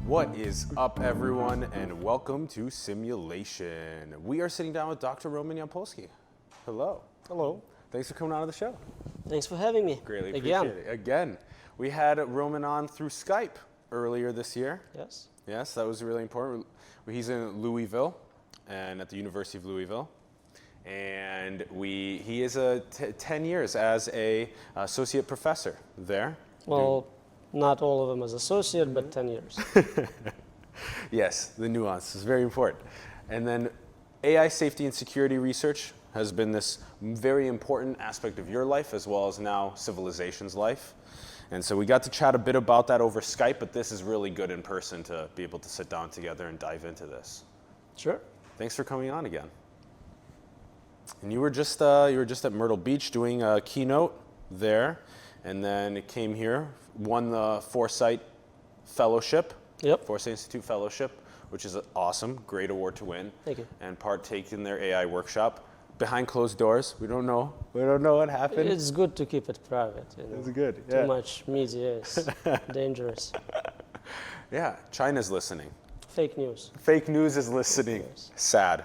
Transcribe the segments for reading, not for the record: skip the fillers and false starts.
What is up, everyone, and welcome to Simulation. We are sitting down with Dr. Roman Yampolskiy. Hello. Hello. Thanks for coming on to the show. Thanks for having me. Greatly appreciate it. Again, we had Roman on through Skype earlier this year. Yes. Yes, that was really important. He's in Louisville, and at the University of Louisville. And he is 10 years as a associate professor there. Well, not all of them as associate, but 10 years. Yes, the nuance is very important. And then AI safety and security research has been this very important aspect of your life, as well as now civilization's life. And so we got to chat a bit about that over Skype, but this is really good in person to be able to sit down together and dive into this. Sure. Thanks for coming on again. And you were just at Myrtle Beach doing a keynote there, and then it came here, won the Foresight Fellowship. Yep. Foresight Institute Fellowship, which is awesome, great award to win. Thank you. And partake in their AI workshop behind closed doors. We don't know what happened. It's good to keep it private. It's good. Yeah. Too much media is dangerous. Yeah, China's listening. Fake news. Fake news is listening. Yes. Sad.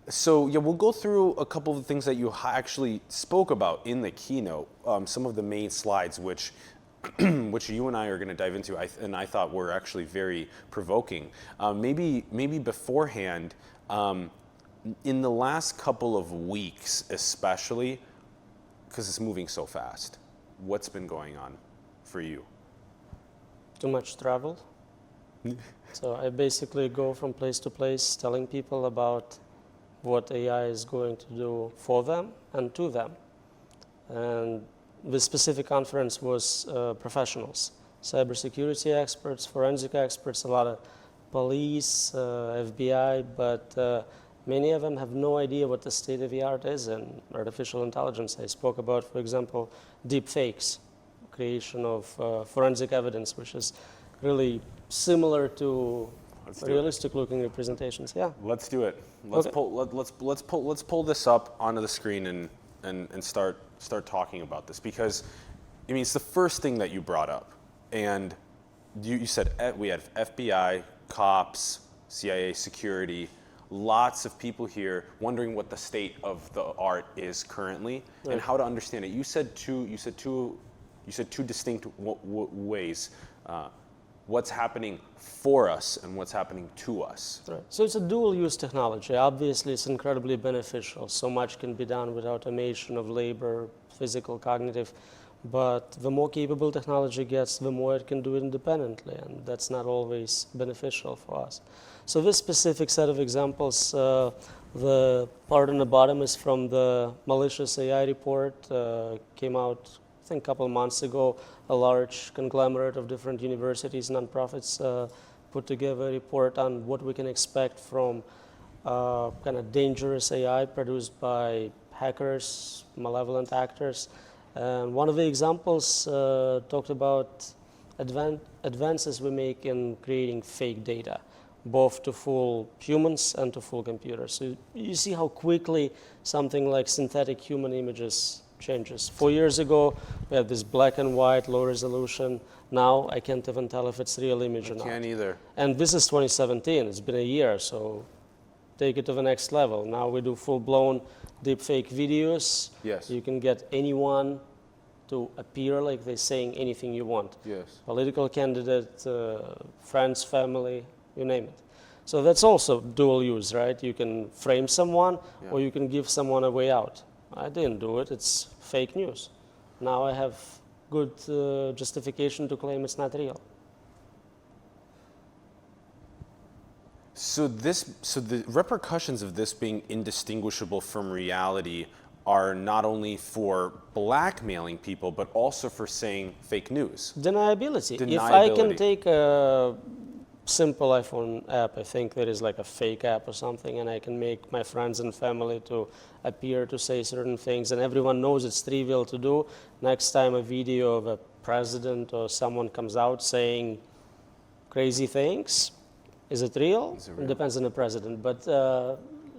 So yeah, we'll go through a couple of the things that you actually spoke about in the keynote. Some of the main slides, which you and I are going to dive into, and I thought were actually very provoking. Maybe beforehand, in the last couple of weeks, especially, because it's moving so fast. What's been going on for you? Too much travel. So I basically go from place to place telling people about what AI is going to do for them and to them. And the specific conference was professionals, cybersecurity experts, forensic experts, a lot of police, FBI, but many of them have no idea what the state of the art is in artificial intelligence. I spoke about, for example, deep fakes, creation of forensic evidence, which is really similar to realistic-looking representations. Yeah. Let's do it. Let's pull this up onto the screen and start talking about this, because I mean it's the first thing that you brought up, and you said we had FBI, cops, CIA, security, lots of people here wondering what the state of the art is currently and how to understand it. You said two distinct ways. What's happening for us and what's happening to us. Right. So it's a dual-use technology. Obviously, it's incredibly beneficial. So much can be done with automation of labor, physical, cognitive. But the more capable technology gets, the more it can do it independently, and that's not always beneficial for us. So this specific set of examples, the part on the bottom is from the malicious AI report, came out I think a couple of months ago. A large conglomerate of different universities, nonprofits put together a report on what we can expect from kind of dangerous AI produced by hackers, malevolent actors. And one of the examples talked about advances we make in creating fake data, both to fool humans and to fool computers. So you see how quickly something like synthetic human images changes. 4 years ago, we had this black and white, low resolution. Now I can't even tell if it's real image or not. I can't either. And this is 2017. It's been a year, so take it to the next level. Now we do full-blown deepfake videos. Yes. You can get anyone to appear like they're saying anything you want. Yes. Political candidate, friends, family, you name it. So that's also dual use, right? You can frame someone, or you can give someone a way out. I didn't do it. It's fake news. Now I have good justification to claim it's not real. So the repercussions of this being indistinguishable from reality are not only for blackmailing people, but also for saying fake news. Deniability. If I can take a simple iPhone app, I think there is like a fake app or something, and I can make my friends and family to appear to say certain things, and everyone knows it's trivial to do. Next time a video of a president or someone comes out saying crazy things, Is it real? Is it real? It depends on the president, but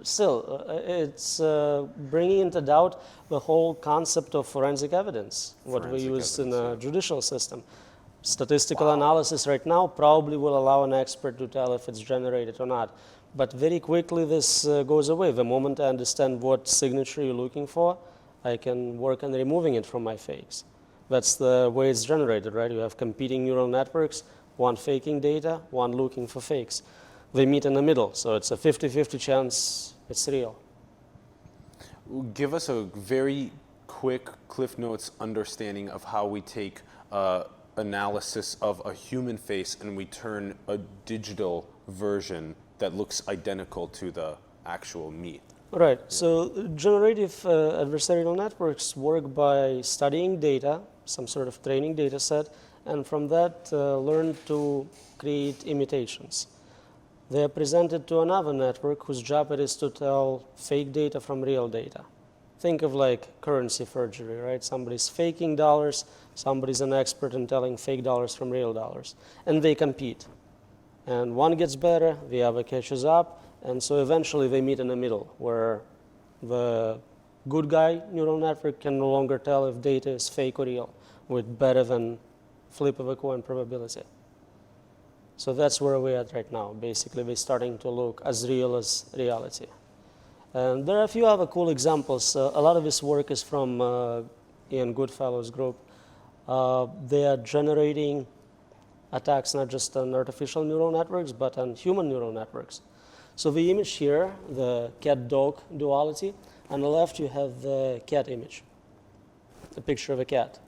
still, it's bringing into doubt the whole concept of forensic evidence, what we Forensic use in evidence, the judicial system. Statistical analysis right now probably will allow an expert to tell if it's generated or not. But very quickly this goes away. The moment I understand what signature you're looking for, I can work on removing it from my fakes. That's the way it's generated, right? You have competing neural networks, one faking data, one looking for fakes. They meet in the middle, so it's a 50-50 chance it's real. Give us a very quick Cliff Notes understanding of how we take analysis of a human face and we turn a digital version that looks identical to the actual meat. Right. So generative adversarial networks work by studying data, some sort of training data set, and from that learn to create imitations. They are presented to another network whose job it is to tell fake data from real data. Think of like currency forgery, right? Somebody's faking dollars, somebody's an expert in telling fake dollars from real dollars, and they compete. And one gets better, the other catches up, and so eventually they meet in the middle, where the good guy neural network can no longer tell if data is fake or real, with better than flip of a coin probability. So that's where we're at right now. Basically, we're starting to look as real as reality. And there are a few other cool examples. A lot of this work is from Ian Goodfellow's group. They are generating attacks not just on artificial neural networks, but on human neural networks. So the image here, the cat-dog duality, on the left you have the cat image, a picture of a cat.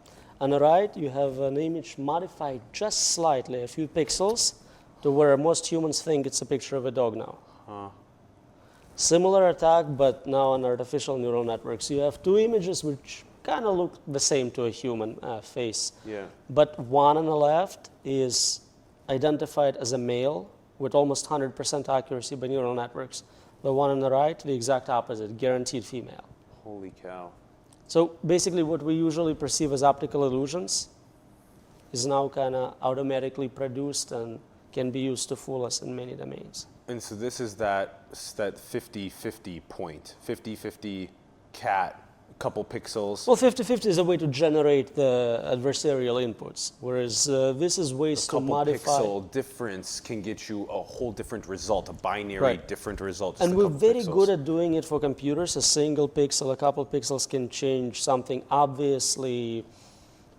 On the right you have an image modified just slightly, a few pixels, to where most humans think it's a picture of a dog now. Similar attack, but now on artificial neural networks. You have two images which kind of look the same to a human face. Yeah. But one on the left is identified as a male with almost 100% accuracy by neural networks. The one on the right, the exact opposite, guaranteed female. Holy cow. So basically what we usually perceive as optical illusions is now kind of automatically produced and can be used to fool us in many domains. And so this is that 50-50 point, 50-50 cat, couple pixels. Well, 50-50 is a way to generate the adversarial inputs, whereas this is ways to modify. Couple pixel difference can get you a whole different result, a binary different result. And we're very good at doing it for computers. A single pixel, a couple pixels can change something obviously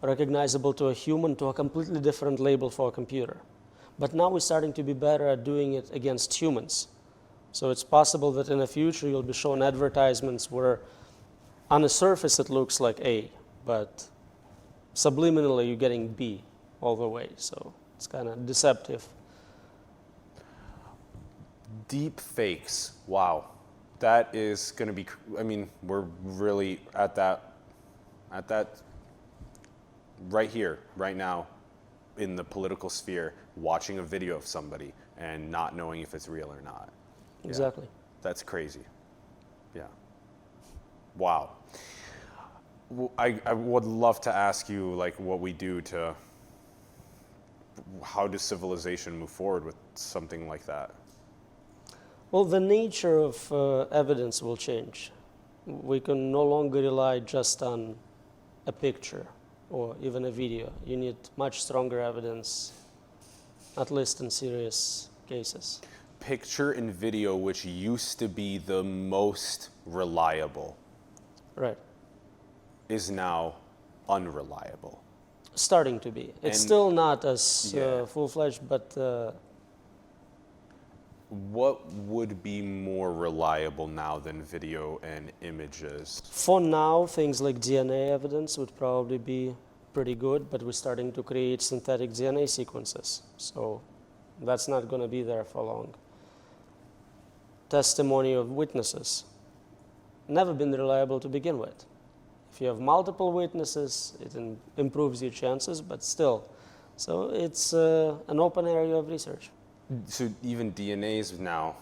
recognizable to a human to a completely different label for a computer. But now we're starting to be better at doing it against humans. So it's possible that in the future you'll be shown advertisements where on the surface it looks like A, but subliminally you're getting B all the way. So it's kind of deceptive. Deep fakes, wow. That is going to be, I mean, we're really at that right here, right now, in the political sphere, watching a video of somebody and not knowing if it's real or not. Exactly. Yeah, that's crazy. Yeah. Wow. I would love to ask you, like, what we do to, how does civilization move forward with something like that? Well, the nature of evidence will change. We can no longer rely just on a picture or even a video. You need much stronger evidence, at least in serious cases. Picture and video, which used to be the most reliable, right, is now unreliable. Starting to be. It's still not as full-fledged, but what would be more reliable now than video and images? for now, things like DNA evidence would probably be pretty good, but we're starting to create synthetic DNA sequences. So that's not going to be there for long. Testimony of witnesses. Never been reliable to begin with. If you have multiple witnesses, it improves your chances, but still. So it's an open area of research. So even DNA is now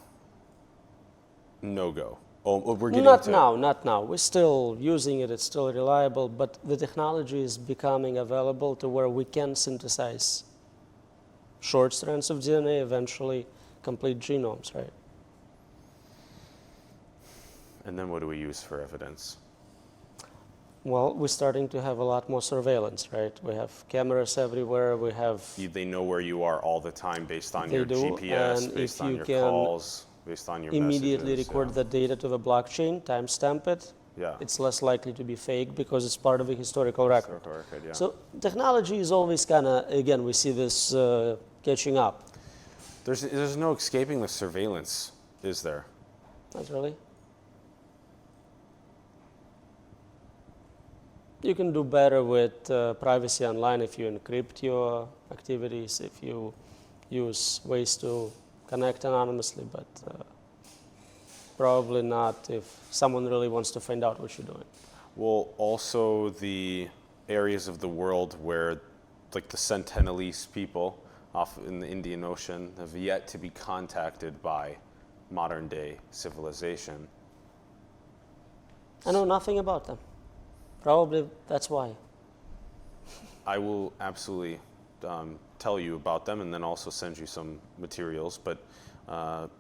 no-go. Oh, we're getting Not now. We're still using it. It's still reliable, but the technology is becoming available to where we can synthesize short strands of DNA, eventually complete genomes, right? And then what do we use for evidence? Well, we're starting to have a lot more surveillance, right? We have cameras everywhere. We have. They know where you are all the time based on They your do, GPS, and based if on you your can calls, based on your immediately messages. record the data to the blockchain, timestamp it, Yeah. it's less likely to be fake because it's part of a historical record. Historical record, yeah. So technology is always kind of, again, we see this catching up. There's no escaping the surveillance, is there? Not really. You can do better with privacy online if you encrypt your activities, if you use ways to connect anonymously, but probably not if someone really wants to find out what you're doing. Well, also the areas of the world where, like the Sentinelese people off in the Indian Ocean, have yet to be contacted by modern day civilization. I know nothing about them. Probably that's why. I will absolutely tell you about them and then also send you some materials, but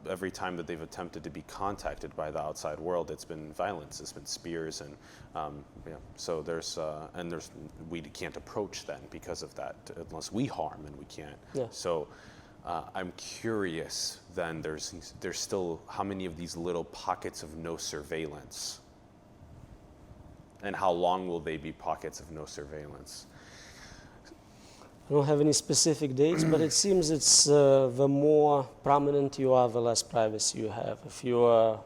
every time that they've attempted to be contacted by the outside world, it's been violence, it's been spears, and so we can't approach them because of that unless we harm, and we can't. Yeah. So I'm curious then, there's still how many of these little pockets of no surveillance, and how long will they be pockets of no surveillance? I don't have any specific dates, but it seems it's the more prominent you are, the less privacy you have. If you are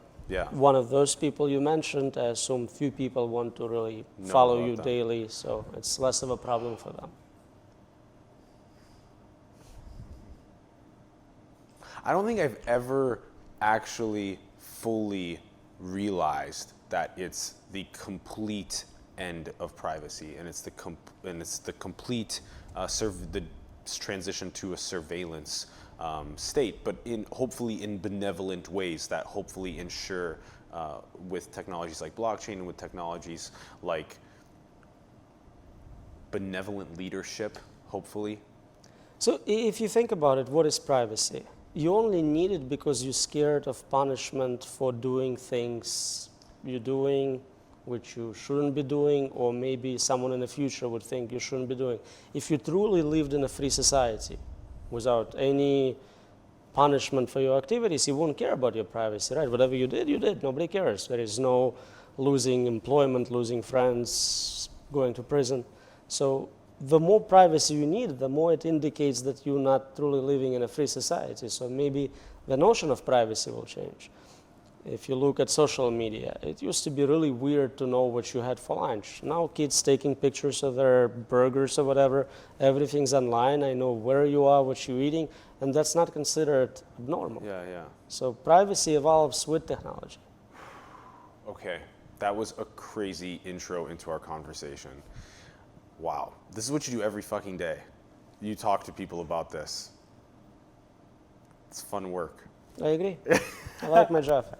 one of those people you mentioned, I assume few people want to really follow you daily, so it's less of a problem for them. I don't think I've ever actually fully realized that it's the complete end of privacy, and it's the complete the transition to a surveillance state, but hopefully in benevolent ways that hopefully ensure with technologies like blockchain and with technologies like benevolent leadership, hopefully. So if you think about it, what is privacy? You only need it because you're scared of punishment for doing things you're doing which you shouldn't be doing, or maybe someone in the future would think you shouldn't be doing. If you truly lived in a free society without any punishment for your activities, you wouldn't care about your privacy, right? Whatever you did, you did. Nobody cares. There is no losing employment, losing friends, going to prison. So the more privacy you need, the more it indicates that you're not truly living in a free society. So maybe the notion of privacy will change. If you look at social media, it used to be really weird to know what you had for lunch. Now kids taking pictures of their burgers or whatever, everything's online. I know where you are, what you're eating, and that's not considered abnormal. Yeah, yeah. So privacy evolves with technology. Okay, that was a crazy intro into our conversation. Wow, this is what you do every fucking day. You talk to people about this. It's fun work. I agree. I like my job.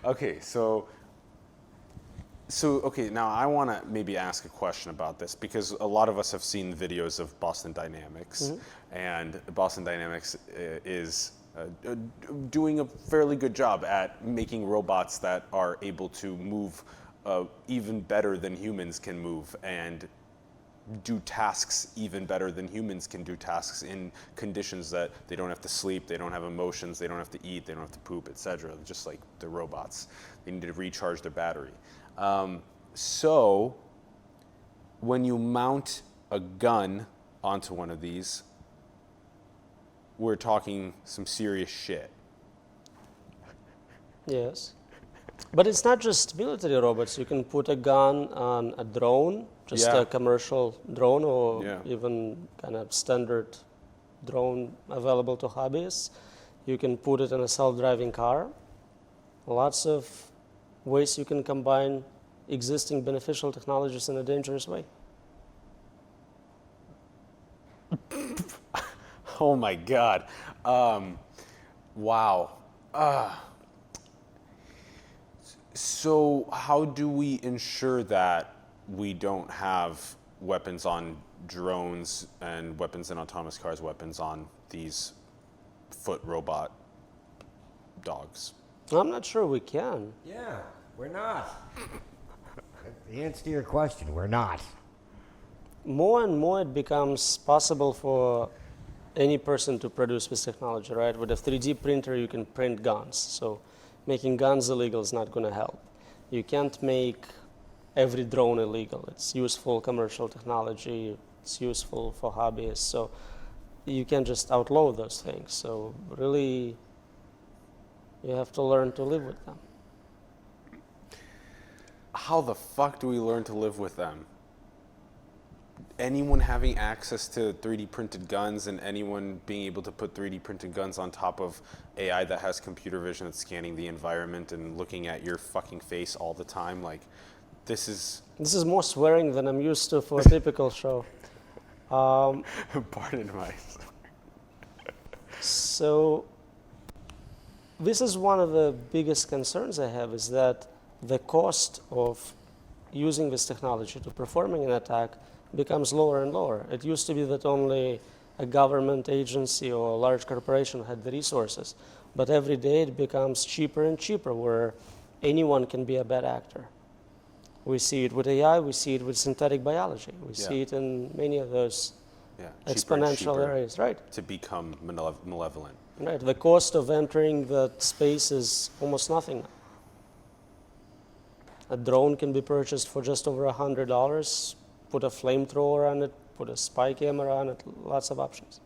Okay, so okay, now I want to maybe ask a question about this, because a lot of us have seen videos of Boston Dynamics, and Boston Dynamics is doing a fairly good job at making robots that are able to move even better than humans can move, and do tasks even better than humans can do tasks in conditions that they don't have to sleep, they don't have emotions, they don't have to eat, they don't have to poop, etc. Just like the robots. They need to recharge their battery. So when you mount a gun onto one of these, we're talking some serious shit. Yes. But it's not just military robots. You can put a gun on a drone, just a commercial drone, or even kind of standard drone available to hobbyists. You can put it in a self-driving car. Lots of ways you can combine existing beneficial technologies in a dangerous way. Oh my God. Wow. So how do we ensure that we don't have weapons on drones and weapons in autonomous cars, weapons on these foot robot dogs? I'm not sure we can. Yeah, we're not. The answer to your question, we're not. More and more it becomes possible for any person to produce this technology, right? With a 3D printer, you can print guns. So making guns illegal is not going to help. You can't make every drone illegal. It's useful commercial technology. It's useful for hobbyists. So you can't just outlaw those things. So really, you have to learn to live with them. How the fuck do we learn to live with them? Anyone having access to 3D printed guns and anyone being able to put 3D printed guns on top of AI that has computer vision that's scanning the environment and looking at your fucking face all the time, like, this is more swearing than I'm used to for a typical show. pardon my So this is one of the biggest concerns I have, is that the cost of using this technology to performing an attack becomes lower and lower. It used to be that only a government agency or a large corporation had the resources, but every day it becomes cheaper and cheaper, where anyone can be a bad actor. We see it with AI, we see it with synthetic biology, we see it in many of those exponential areas, right? To become malevolent. Right, the cost of entering that space is almost nothing now. A drone can be purchased for just over $100, put a flamethrower on it, put a spy camera on it, lots of options.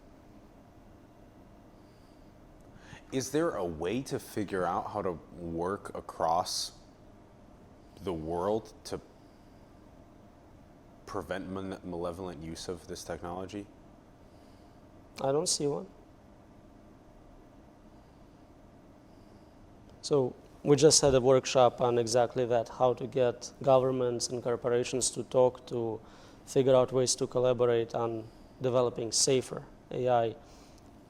Is there a way to figure out how to work across the world to prevent malevolent use of this technology? I don't see one. So we just had a workshop on exactly that, how to get governments and corporations to talk, to figure out ways to collaborate on developing safer AI.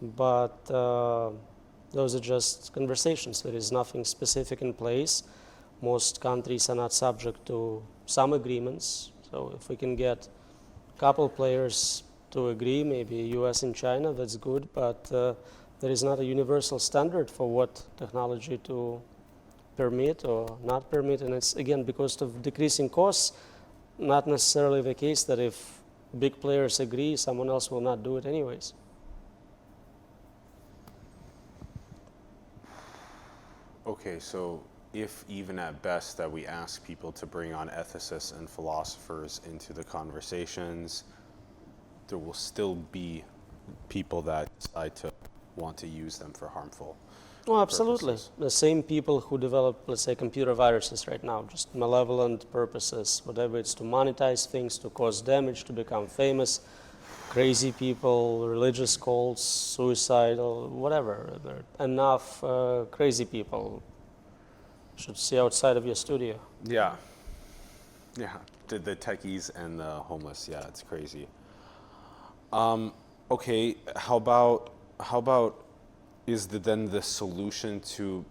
But those are just conversations. There is nothing specific in place. Most countries are not subject to some agreements. So if we can get a couple players to agree, maybe US and China, that's good. But there is not a universal standard for what technology to permit or not permit, and it's again because of decreasing costs, not necessarily the case that if big players agree, someone else will not do it anyways. Okay, so if even at best that we ask people to bring on ethicists and philosophers into the conversations, there will still be people that decide to want to use them for harmful Oh, absolutely. purposes. The same people who develop, let's say, computer viruses right now, just malevolent purposes, whatever it's to monetize things, to cause damage, to become famous, crazy people, religious cults, suicidal, whatever. There are enough crazy people. You should see outside of your studio. Yeah. Yeah. The techies and the homeless. Yeah, it's crazy. Okay, how about is then the solution to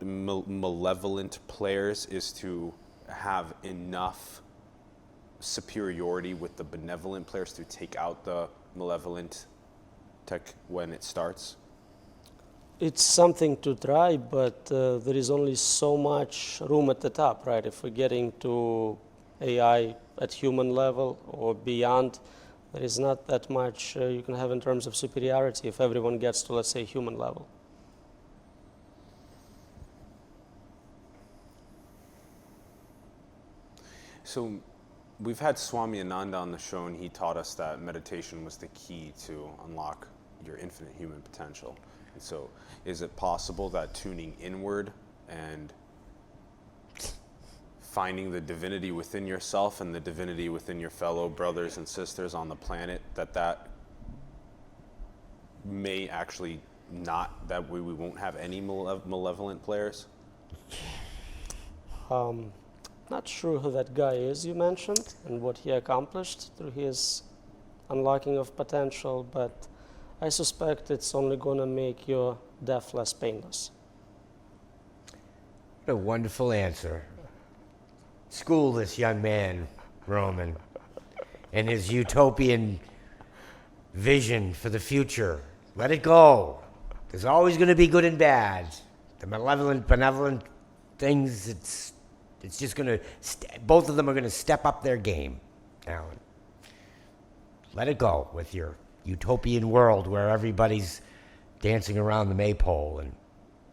malevolent players is to have enough superiority with the benevolent players to take out the malevolent tech when it starts? It's something to try, but there is only so much room at the top, right? If we're getting to AI at human level or beyond, there is not that much you can have in terms of superiority if everyone gets to, let's say, human level. So we've had Swami Anand on the show, and he taught us that meditation was the key to unlock your infinite human potential. And so is it possible that tuning inward and finding the divinity within yourself and the divinity within your fellow brothers and sisters on the planet, that may actually not, that we won't have any malevolent players? Not sure who that guy is you mentioned and what he accomplished through his unlocking of potential, but I suspect it's only going to make your death less painless. What a wonderful answer. School this young man, Roman, and his utopian vision for the future. Let it go. There's always going to be good and bad. The malevolent, benevolent things, it's just going to, both of them are going to step up their game, Alan. Let it go with your utopian world where everybody's dancing around the maypole and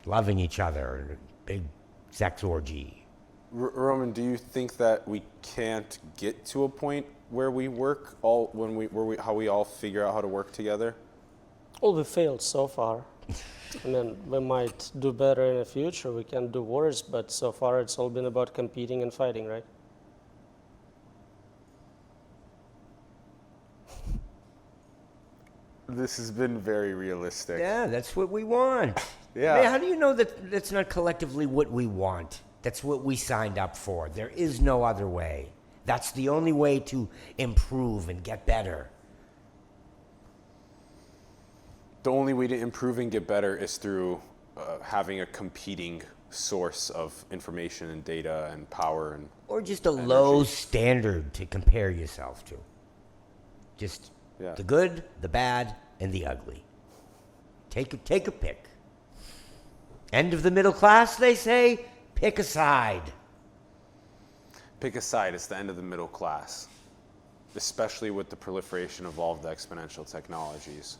loving each other and a big sex orgy. Roman, do you think that we can't get to a point where we work how we all figure out how to work together? Well, we failed so far. I mean, we might do better in the future. We can do worse, but so far it's all been about competing and fighting, right? This has been very realistic. Yeah, that's what we want. Yeah. Man, how do you know that that's not collectively what we want? That's what we signed up for. There is no other way. That's the only way to improve and get better. The only way to improve and get better is through having a competing source of information and data and power and or just a energy. low standard to compare yourself to. Just the good, the bad, and the ugly. Take a pick. End of the middle class, they say, pick a side. Pick a side. It's the end of the middle class, especially with the proliferation of all of the exponential technologies.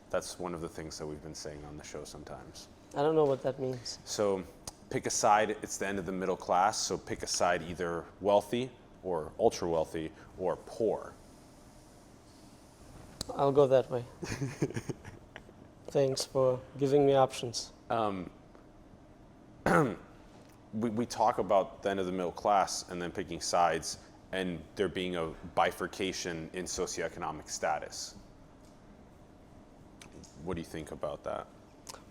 That's one of the things that we've been saying on the show sometimes. I don't know what that means. So pick a side. It's the end of the middle class. So pick a side, either wealthy or ultra wealthy or poor. I'll go that way. Thanks for giving me options. We talk about the end of the middle class and then picking sides and there being a bifurcation in socioeconomic status. What do you think about that?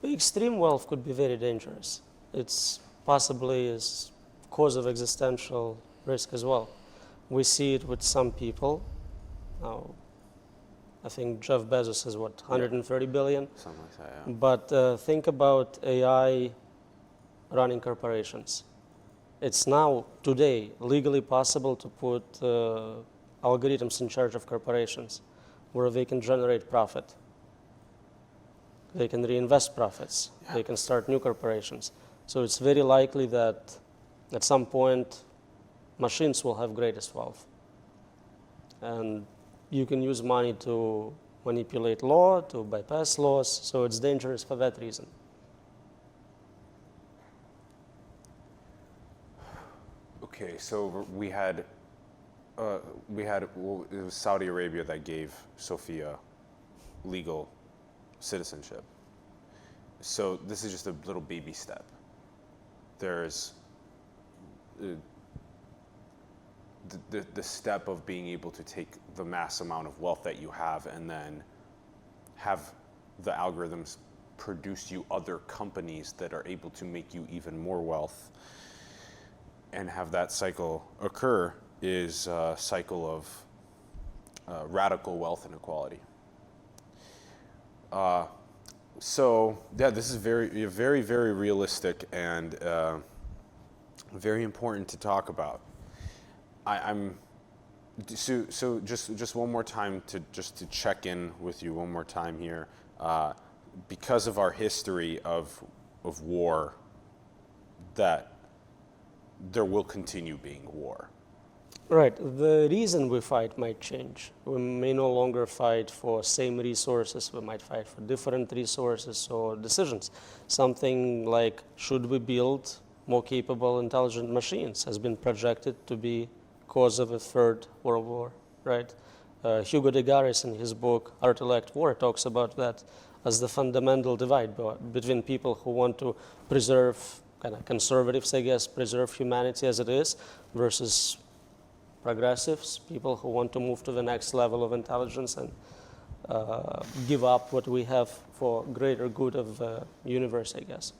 Extreme wealth could be very dangerous. It's possibly a cause of existential risk as well. We see it with some people. Now, I think Jeff Bezos is 130 billion? Something like that, yeah. But think about AI running corporations. It's now, today, legally possible to put algorithms in charge of corporations where they can generate profit. They can reinvest profits. Yeah. They can start new corporations. So it's very likely that at some point, machines will have greatest wealth. And you can use money to manipulate law, to bypass laws, so it's dangerous for that reason. Okay, so it was Saudi Arabia that gave Sophia legal citizenship. So this is just a little baby step. There's the step of being able to take the mass amount of wealth that you have and then have the algorithms produce you other companies that are able to make you even more wealth and have that cycle occur is a cycle of radical wealth inequality. So yeah, this is very, very, very realistic and very important to talk about. So just one more time to check in with you one more time here, because of our history of war, that there will continue being war. Right. The reason we fight might change. We may no longer fight for same resources. We might fight for different resources or decisions. Something like, should we build more capable, intelligent machines has been projected to be cause of a third world war, right? Hugo de Garis in his book, Art Elect War, talks about that as the fundamental divide between people who want to preserve, kind of conservatives, I guess, preserve humanity as it is, versus progressives, people who want to move to the next level of intelligence and give up what we have for greater good of the universe, I guess.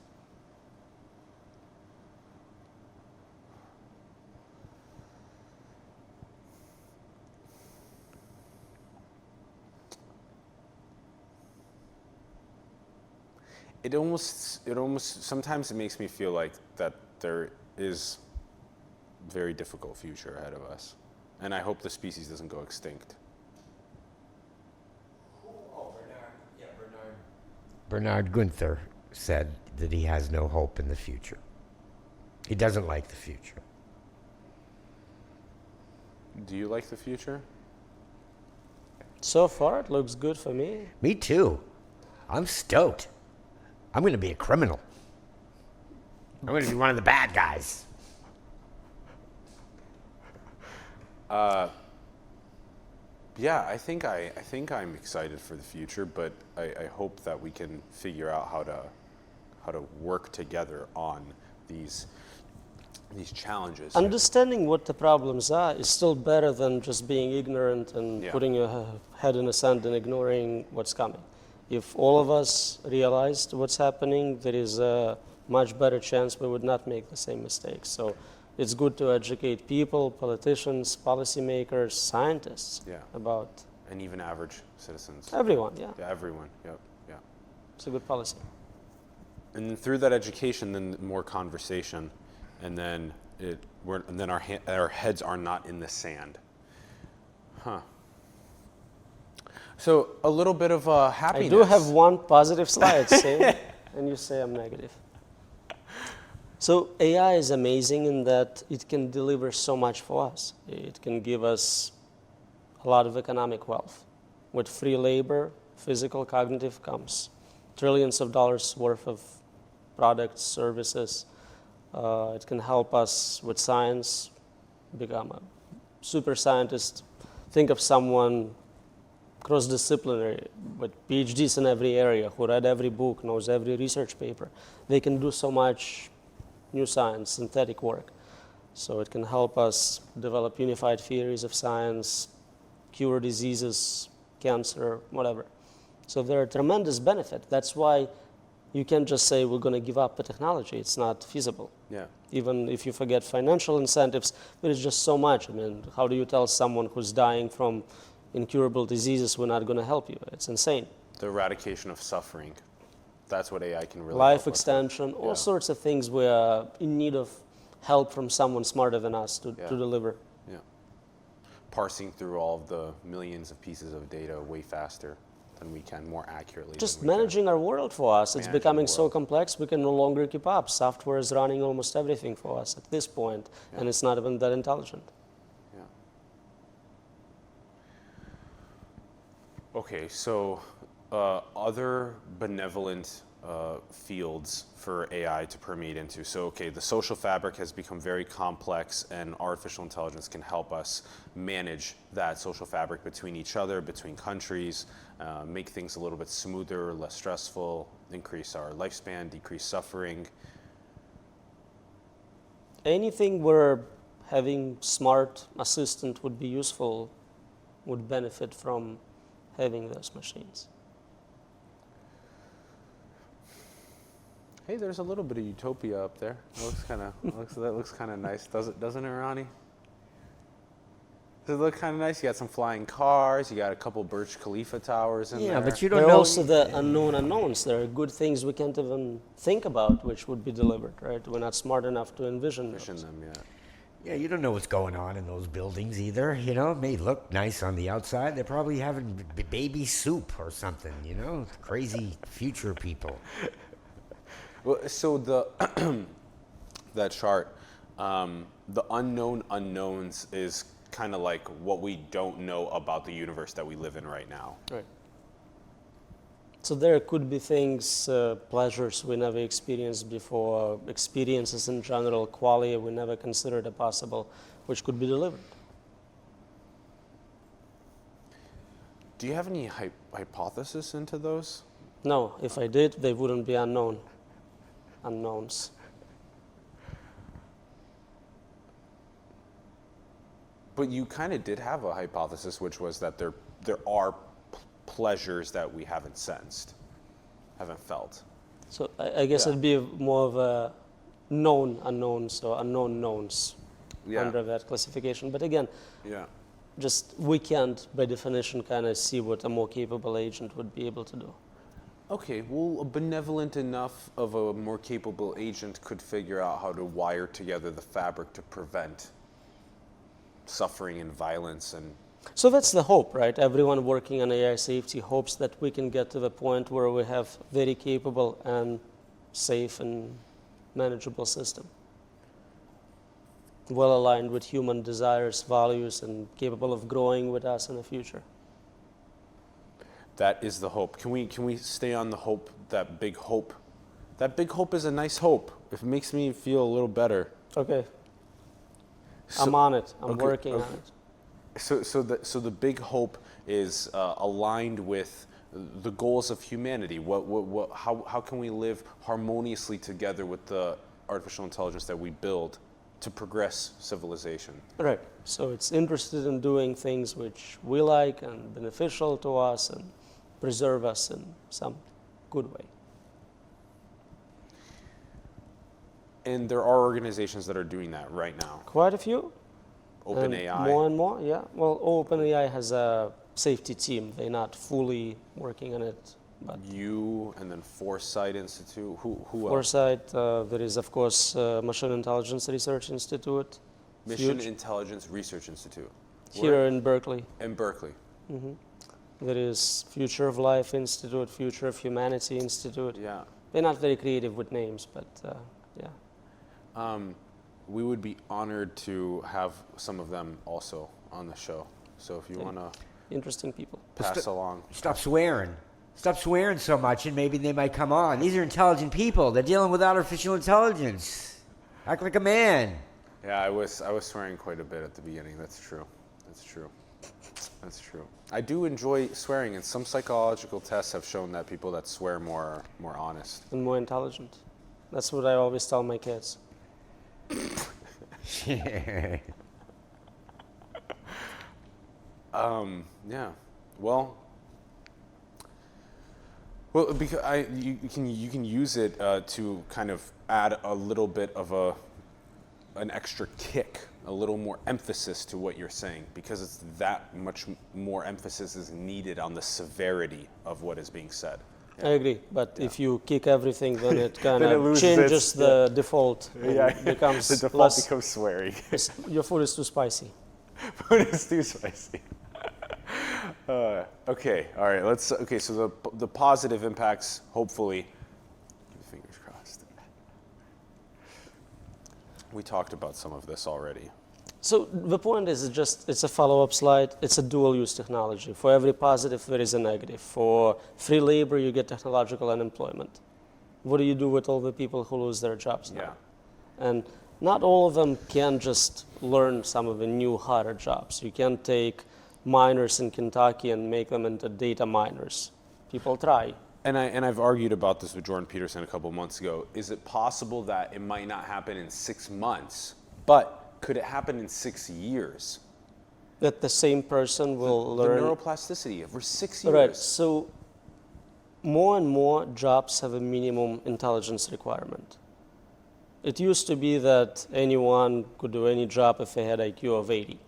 It almost sometimes it makes me feel like that there is a very difficult future ahead of us, and I hope the species doesn't go extinct. Oh, Bernard. Yeah, Bernard. Bernard Gunther said that he has no hope in the future. He doesn't like the future. Do you like the future? So far, it looks good for me. Me too. I'm stoked. I'm going to be a criminal. I'm going to be one of the bad guys. Yeah, I think I'm excited for the future, but I hope that we can figure out how to work together on these challenges. Understanding what the problems are is still better than just being ignorant and putting your head in the sand and ignoring what's coming. If all of us realized what's happening, there is a much better chance we would not make the same mistakes. So it's good to educate people, politicians, policymakers, scientists about... And even average citizens. Everyone, yeah. Yeah, everyone, yep, yeah. It's a good policy. And then through that education, then more conversation, and then our heads are not in the sand. Huh. So a little bit of happiness. I do have one positive slide, see? And you say I'm negative. So AI is amazing in that it can deliver so much for us. It can give us a lot of economic wealth. With free labor, physical, cognitive comes trillions of dollars worth of products, services. It can help us with science, become a super scientist. Think of someone cross-disciplinary with PhDs in every area, who read every book, knows every research paper. They can do so much new science, synthetic work. So it can help us develop unified theories of science, cure diseases, cancer, whatever. So there are tremendous benefits. That's why you can't just say we're going to give up the technology. It's not feasible. Yeah. Even if you forget financial incentives, there is just so much. I mean, how do you tell someone who's dying from incurable diseases we're not going to help you? It's insane. The eradication of suffering. That's what AI can really Life help us extension, with. all sorts of things we are in need of help from someone smarter than us to deliver. Yeah. Parsing through all of the millions of pieces of data way faster than we can, more accurately. Just managing our world for us. It's becoming so complex we can no longer keep up. Software is running almost everything for us at this point, and it's not even that intelligent. Yeah. Okay, so other benevolent fields for AI to permeate into. So, okay, the social fabric has become very complex, and artificial intelligence can help us manage that social fabric between each other, between countries, make things a little bit smoother, less stressful, increase our lifespan, decrease suffering. Anything where having smart assistant would be useful would benefit from having those machines. Hey, there's a little bit of utopia up there. That looks kind of nice, doesn't it, Ronnie? Does it look kind of nice? You got some flying cars. You got a couple Burj Khalifa towers in there. Yeah, but you don't There are know. also the unknown unknowns. There are good things we can't even think about, which would be delivered, right? We're not smart enough to envision those. them, yeah. Yeah, you don't know what's going on in those buildings either. You know, it may look nice on the outside. They're probably having baby soup or something. You know, crazy future people. Well, so that chart, the unknown unknowns is kind of like what we don't know about the universe that we live in right now. Right. So there could be things, pleasures we never experienced before, experiences in general, qualia we never considered possible, which could be delivered. Do you have any hypothesis into those? No, if I did, they wouldn't be unknowns. But you kind of did have a hypothesis, which was that there are pleasures that we haven't sensed, haven't felt. So I guess it'd be more of a known unknowns or unknown knowns under that classification. But again, just we can't, by definition, kind of see what a more capable agent would be able to do. Okay, well, a benevolent enough of a more capable agent could figure out how to wire together the fabric to prevent suffering and violence and So that's the hope, right? Everyone working on AI safety hopes that we can get to the point where we have very capable and safe and manageable system, well aligned with human desires, values, and capable of growing with us in the future. That is the hope. Can we stay on the hope, that big hope? That big hope is a nice hope. It makes me feel a little better. Okay. So- I'm on it. I'm okay, working okay. on it. So the big hope is aligned with the goals of humanity. How can we live harmoniously together with the artificial intelligence that we build to progress civilization? Right. So it's interested in doing things which we like and beneficial to us and preserve us in some good way. And there are organizations that are doing that right now. Quite a few. OpenAI. And more and more, yeah. Well, OpenAI has a safety team. They're not fully working on it, but You and then Foresight Institute. Who else? Foresight, there is, of course, Machine Intelligence Research Institute. Mission huge. Intelligence Research Institute. Here in Berkeley. In Berkeley. There is Future of Life Institute, Future of Humanity Institute. Yeah. They're not very creative with names, but yeah. We would be honored to have some of them also on the show. So if you Okay. want to Interesting people. pass along. Stop swearing. Stop swearing so much, and maybe they might come on. These are intelligent people. They're dealing with artificial intelligence. Act like a man. Yeah, I was swearing quite a bit at the beginning. That's true. That's true. That's true. I do enjoy swearing, and some psychological tests have shown that people that swear are more honest. And more intelligent. That's what I always tell my kids. Yeah. Well, because you can use it to kind of add a little bit of an extra kick, a little more emphasis to what you're saying, because it's that much more emphasis is needed on the severity of what is being said. I agree, but if you kick everything, then it kind Then it of loses changes its- the default. And becomes the default less, becomes swearing. your food is too spicy. Food is too spicy. Okay, all right. Okay, so the positive impacts, hopefully, fingers crossed. We talked about some of this already. So the point is it's a follow-up slide. It's a dual-use technology. For every positive, there is a negative. For free labor, you get technological unemployment. What do you do with all the people who lose their jobs now? Yeah. And not all of them can just learn some of the new, harder jobs. You can't take miners in Kentucky and make them into data miners. People try. And I've argued about this with Jordan Peterson a couple of months ago. Is it possible that it might not happen in 6 months, but could it happen in 6 years? That the same person will The learn. neuroplasticity over 6 years. Right. So more and more jobs have a minimum intelligence requirement. It used to be that anyone could do any job if they had IQ of 80.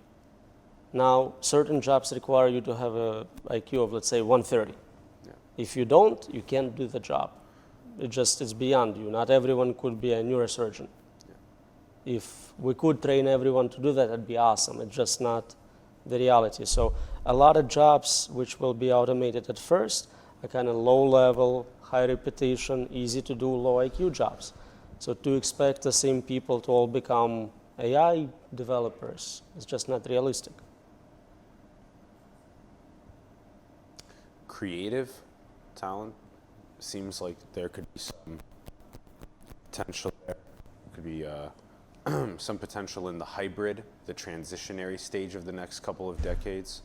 Now, certain jobs require you to have a IQ of, let's say, 130. Yeah. If you don't, you can't do the job. It's beyond you. Not everyone could be a neurosurgeon. Yeah. If we could train everyone to do that, that'd be awesome. It's just not the reality. So a lot of jobs which will be automated at first are kind of low-level, high repetition, easy to do, low IQ jobs. So to expect the same people to all become AI developers is just not realistic. Creative talent seems like there could be some potential there. Could be some potential in the hybrid, the transitionary stage of the next couple of decades.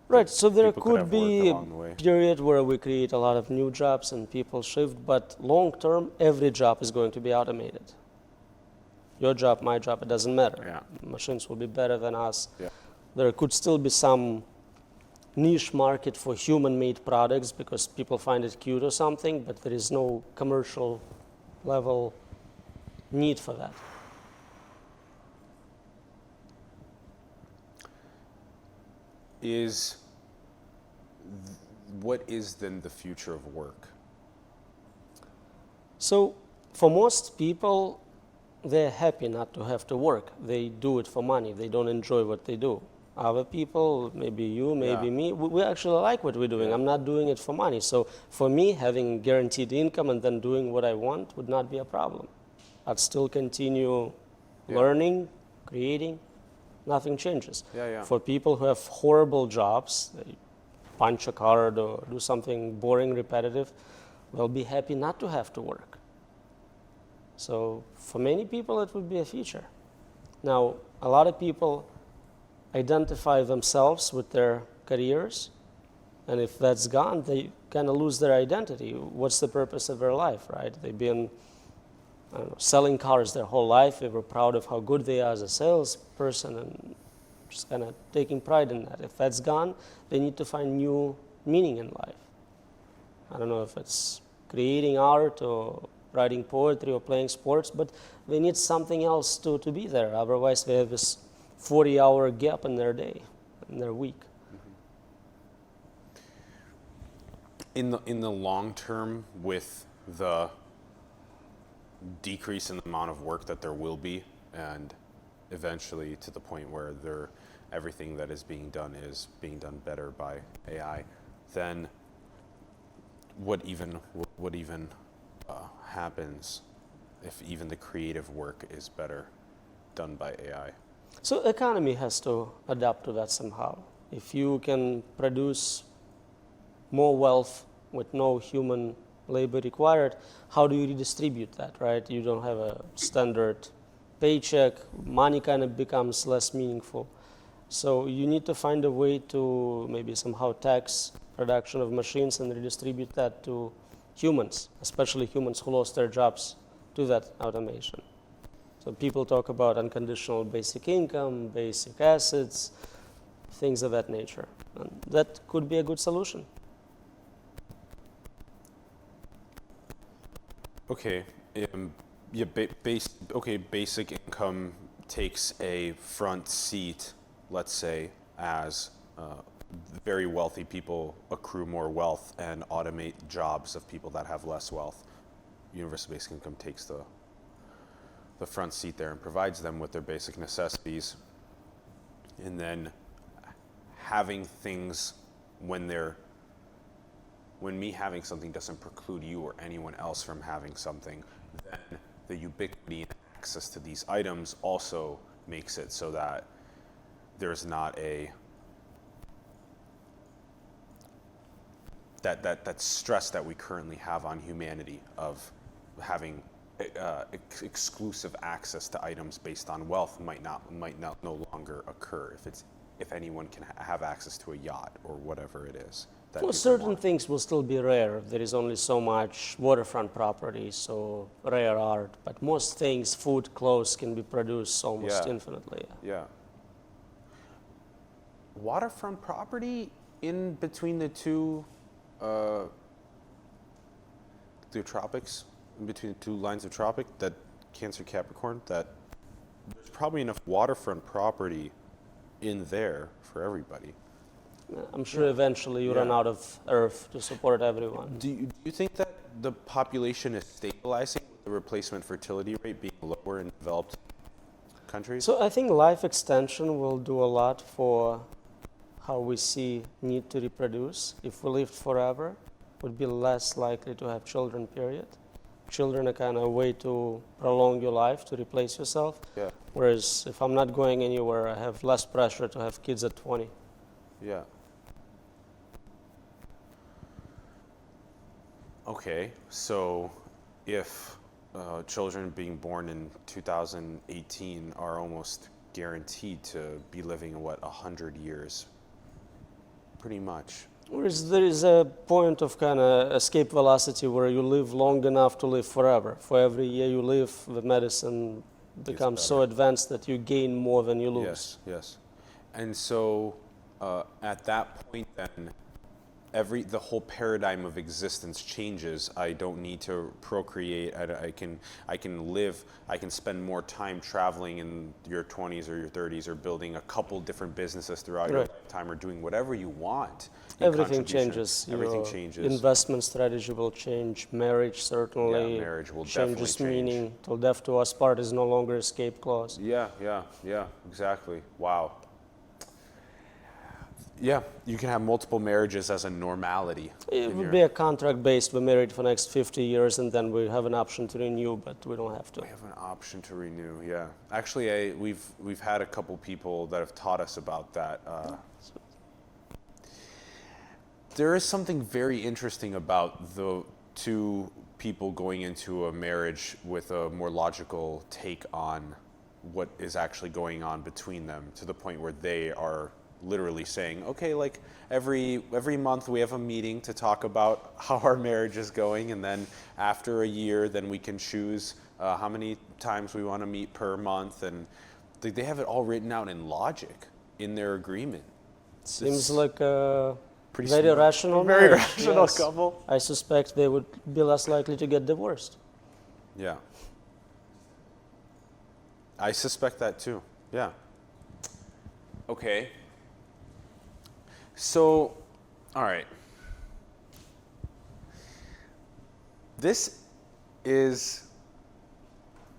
Right, so there People could could have be worked a along the way. period where we create a lot of new jobs and people shift, but long term, every job is going to be automated. Your job, my job, it doesn't matter. Yeah. Machines will be better than us. Yeah. There could still be some niche market for human-made products because people find it cute or something, but there is no commercial level need for that. What is then the future of work? So for most people, they're happy not to have to work. They do it for money. They don't enjoy what they do. Other people, maybe you, maybe me, we actually like what we're doing. I'm not doing it for money. So for me, having guaranteed income and then doing what I want would not be a problem. I'd still continue learning, creating. Nothing changes. For people who have horrible jobs, they punch a card or do something boring, repetitive, they'll be happy not to have to work. So for many people, it would be a feature. Now, a lot of people identify themselves with their careers, and if that's gone, they kind of lose their identity. What's the purpose of their life, right? They've been, I don't know, selling cars their whole life. They were proud of how good they are as a salesperson and just kind of taking pride in that. If that's gone, they need to find new meaning in life. I don't know if it's creating art or writing poetry or playing sports, but they need something else to be there. Otherwise, they have this 40-hour gap in their day, in their week. In the long term, with the decrease in the amount of work that there will be, and eventually to the point where everything that is being done better by AI, then what even happens if even the creative work is better done by AI? So the economy has to adapt to that somehow. If you can produce more wealth with no human labor required, how do you redistribute that, right? You don't have a standard paycheck, money kind of becomes less meaningful. So you need to find a way to maybe somehow tax production of machines and redistribute that to humans, especially humans who lost their jobs to that automation. So people talk about unconditional basic income, basic assets, things of that nature. And that could be a good solution. Okay. Basic income takes a front seat, let's say, as very wealthy people accrue more wealth and automate jobs of people that have less wealth. Universal basic income takes the front seat there and provides them with their basic necessities. And then having things when me having something doesn't preclude you or anyone else from having something, then the ubiquity and access to these items also makes it so that there's not that stress that we currently have on humanity of having exclusive access to items based on wealth might no longer occur if anyone can have access to a yacht or whatever it is. Well, certain things will still be rare. There is only so much waterfront property, so rare art. But most things, food, clothes, can be produced almost infinitely. Yeah. Waterfront property in between the two tropics, in between the two lines of tropic, that Cancer Capricorn, that there's probably enough waterfront property in there for everybody. I'm sure eventually you run out of Earth to support everyone. Do you think that the population is stabilizing with the replacement fertility rate being lower in developed countries? So I think life extension will do a lot for how we see need to reproduce. If we lived forever, would be less likely to have children, period. Children are kind of a way to prolong your life, to replace yourself. Yeah. Whereas if I'm not going anywhere, I have less pressure to have kids at 20. Yeah. Okay, so if children being born in 2018 are almost guaranteed to be living, 100 years? Pretty much. Whereas there is a point of kind of escape velocity where you live long enough to live forever. For every year you live, the medicine becomes so advanced that you gain more than you lose. Yes. And so at that point then, the whole paradigm of existence changes. I don't need to procreate. I can live. I can spend more time traveling in your 20s or your 30s, or building a couple different businesses throughout your lifetime, or doing whatever you want. Everything changes. Everything changes. Investment strategy will change. Marriage certainly. Yeah, marriage will changes definitely change. Meaning. Till death do us part is no longer escape clause. Yeah, exactly. Wow. Yeah, you can have multiple marriages as a normality. It would be a contract based. We're married for the next 50 years, and then we have an option to renew, but we don't have to. We have an option to renew. Yeah, actually, we've had a couple people that have taught us about that. There is something very interesting about the two people going into a marriage with a more logical take on what is actually going on between them, to the point where they are literally saying, okay, like every month we have a meeting to talk about how our marriage is going, and then after a year, then we can choose how many times we want to meet per month, and they have it all written out in logic in their agreement. Seems like a Pretty very smart. rational Very marriage. rational Yes. couple. I suspect they would be less likely to get divorced. Yeah. I suspect that too. Yeah. Okay. So, all right. This is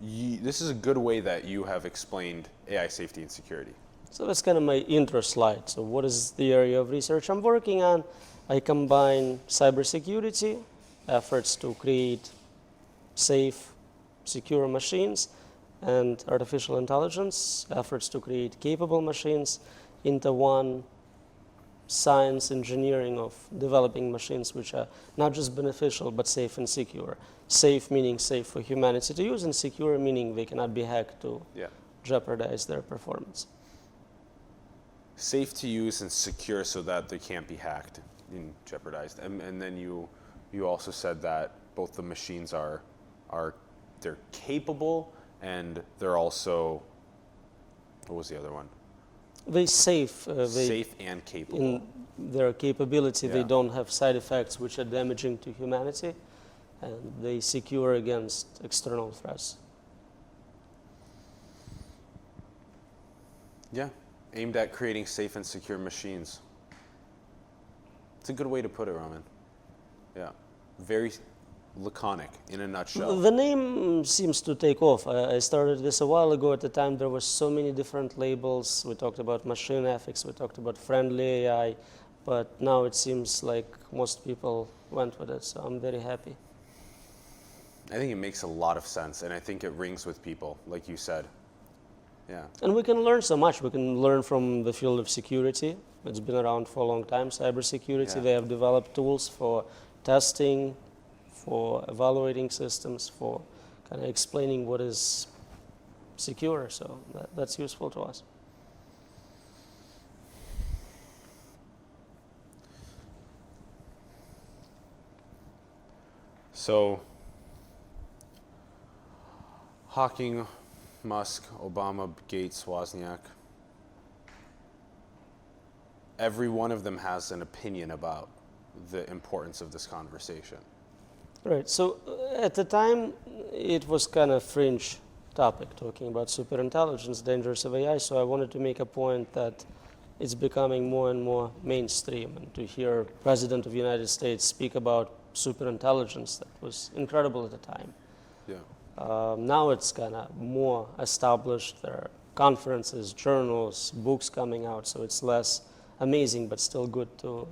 a good way that you have explained AI safety and security. So that's kind of my intro slide. So what is the area of research I'm working on? I combine cybersecurity, efforts to create safe, secure machines, and artificial intelligence, efforts to create capable machines, into one science engineering of developing machines which are not just beneficial but safe and secure. Safe meaning safe for humanity to use, and secure meaning they cannot be hacked to jeopardize their performance. Safe to use and secure so that they can't be hacked and jeopardized. And then you also said that both the machines are they're capable, and they're also, what was the other one? They safe. Safe and capable. In their capability, they Yeah. don't have side effects which are damaging to humanity, and they secure against external threats. Yeah, aimed at creating safe and secure machines. It's a good way to put it, Roman. Yeah, very laconic in a nutshell. The name seems to take off. I started this a while ago. At the time, there were so many different labels. We talked about machine ethics, we talked about friendly AI, but now it seems like most people went with it, so I'm very happy. I think it makes a lot of sense, and I think it rings with people, like you said. Yeah. And we can learn so much. We can learn from the field of security. It's been around for a long time, cybersecurity. Yeah. They have developed tools for testing, for evaluating systems, for kind of explaining what is secure. So that's useful to us. So, Hawking, Musk, Obama, Gates, Wozniak, every one of them has an opinion about the importance of this conversation. Right. So at the time, it was kind of fringe topic, talking about superintelligence, dangers of AI. So I wanted to make a point that it's becoming more and more mainstream, and to hear President of the United States speak about superintelligence, that was incredible at the time. Yeah. Now it's kind of more established. There are conferences, journals, books coming out, so it's less amazing, but still good to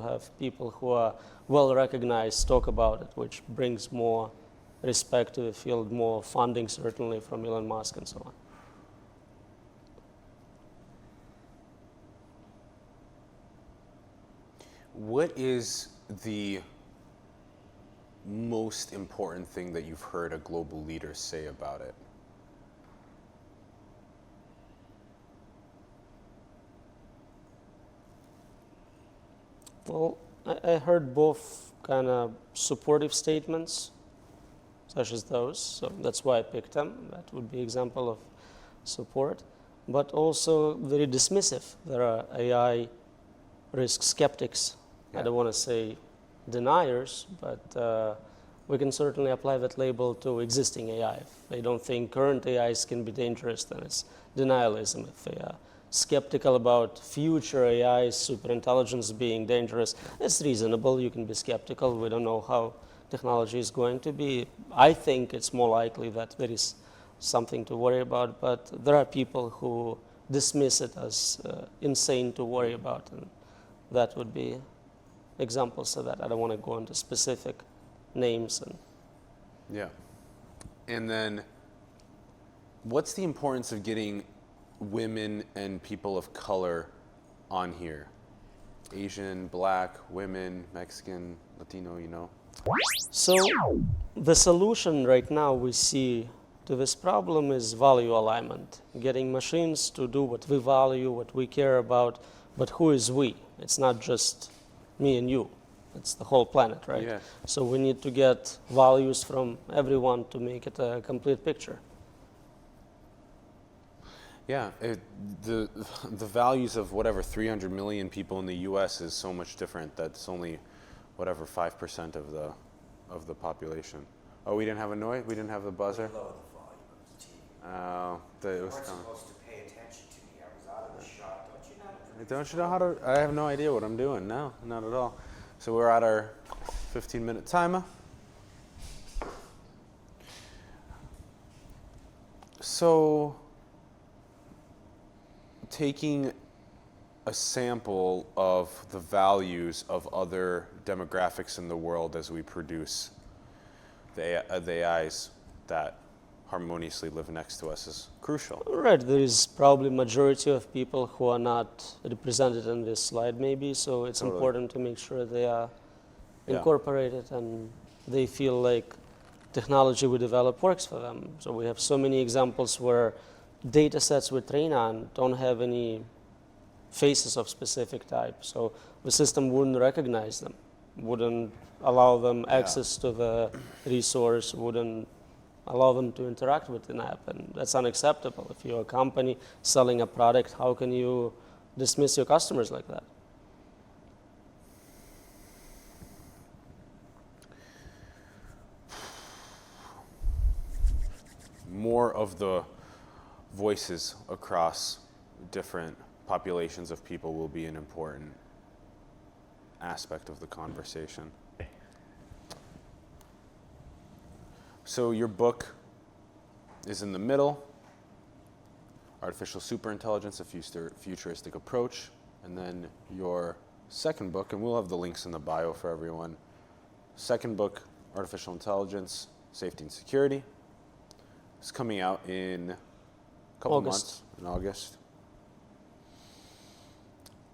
have people who are well recognized talk about it, which brings more respect to the field, more funding certainly from Elon Musk and so on. What is the most important thing that you've heard a global leader say about it? Well, I heard both kind of supportive statements, such as those, so that's why I picked them. That would be example of support, but also very dismissive. There are AI risk skeptics. Yeah. I don't want to say deniers, but we can certainly apply that label to existing AI. If they don't think current AIs can be dangerous, then it's denialism. If they are skeptical about future AIs, superintelligence being dangerous, it's reasonable. You can be skeptical. We don't know how technology is going to be. I think it's more likely that there is something to worry about, but there are people who dismiss it as insane to worry about, and that would be examples of that. I don't want to go into specific names. Yeah. And then what's the importance of getting women and people of color on here? Asian, Black, women, Mexican, Latino, you know? So the solution right now we see to this problem is value alignment, getting machines to do what we value, what we care about, but who is we? It's not just me and you. It's the whole planet, right? Yeah. So we need to get values from everyone to make it a complete picture. Yeah, the values of whatever 300 million people in the U.S. is so much different. That's only whatever 5% of the population. Oh, we didn't have a noise. We didn't have the buzzer. Lower the volume of the TV. Oh, You it was weren't coming. supposed to pay attention to me. I was out of the shot. Don't you know? Don't you know how to? I have no idea what I'm doing. No, not at all. So we're at our 15-minute timer. So taking a sample of the values of other demographics in the world as we produce the AIs that harmoniously live next to us is crucial. Right, there is probably majority of people who are not represented in this slide maybe, so it's Totally. important to make sure they are Yeah. incorporated and they feel like technology we develop works for them. So we have so many examples where data sets we train on don't have any faces of specific type, so the system wouldn't recognize them, wouldn't allow them access to the resource, wouldn't allow them to interact with an app, and that's unacceptable. If you're a company selling a product, how can you dismiss your customers like that? More of the voices across different populations of people will be an important aspect of the conversation. So your book is in the middle, Artificial Superintelligence, a Futuristic Approach, and then your second book, and we'll have the links in the bio for everyone. Second book, Artificial Intelligence, Safety and Security. It's coming out in a couple months, in August.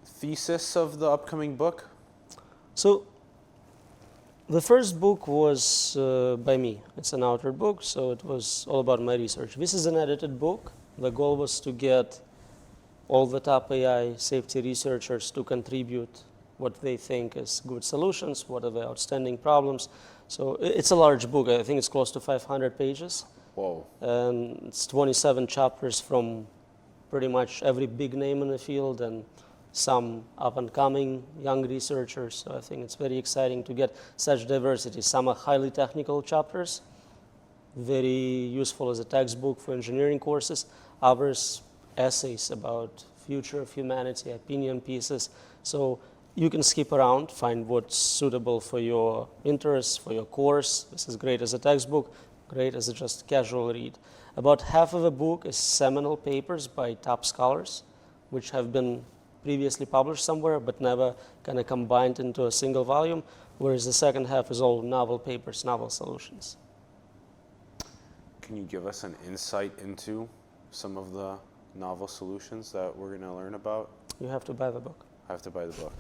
Thesis of the upcoming book? So the first book was by me. It's an authored book, so it was all about my research. This is an edited book. The goal was to get all the top AI safety researchers to contribute what they think is good solutions, what are the outstanding problems. So it's a large book. I think it's close to 500 pages. Whoa. And it's 27 chapters from pretty much every big name in the field and some up-and-coming young researchers. So I think it's very exciting to get such diversity. Some are highly technical chapters, very useful as a textbook for engineering courses. Others, essays about future of humanity, opinion pieces. So you can skip around, find what's suitable for your interests, for your course. This is great as a textbook, great as a just casual read. About half of the book is seminal papers by top scholars, which have been previously published somewhere, but never kind of combined into a single volume, whereas the second half is all novel papers, novel solutions. Can you give us an insight into some of the novel solutions that we're going to learn about? You have to buy the book. I have to buy the book.